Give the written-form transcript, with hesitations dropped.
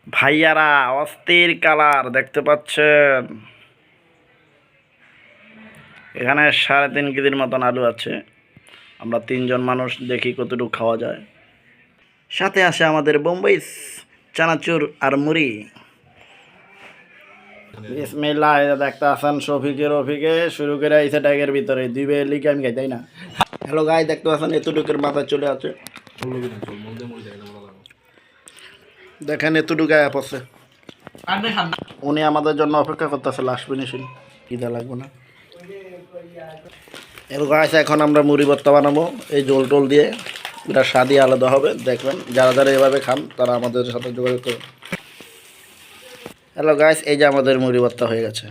ভাইয়ারা অস্থির কালার দেখতে পাচ্ছেন। এখানে 3.5 কেজির মতন আলু আছে। আমরা 3 জন মানুষ, দেখি কতটুকু খাওয়া যায়। সাথে আছে আমাদের বোম্বাই চানাচুর আর মুড়ি। বিসমিল্লাহ। দেখতে আছেন রফিকে শুরু করে আইসে ট্যাগের ভিতরে 2 বের লিখে আমি খাই, তাই না? হ্যালো গাই, দেখতে পাচ্ছেন এতটুকুর মাথায় চলে আছে। দেখেন এতটুকু আয়া পড়ছে। উনি আমাদের জন্য অপেক্ষা করতেছে লাস্ট ফিনিশিং। খিদা লাগবে না। এরকম আছে। এখন আমরা মুড়ি ভর্তা বানাবো এই জোল টোল দিয়ে। এটা স্বাদই আলাদা হবে, দেখবেন। যারা যারা এভাবে খান তারা আমাদের সাথে যোগাযোগ করুন। হ্যালো গাইস, এই যে আমাদের মুড়ি ভর্তা হয়ে গেছে।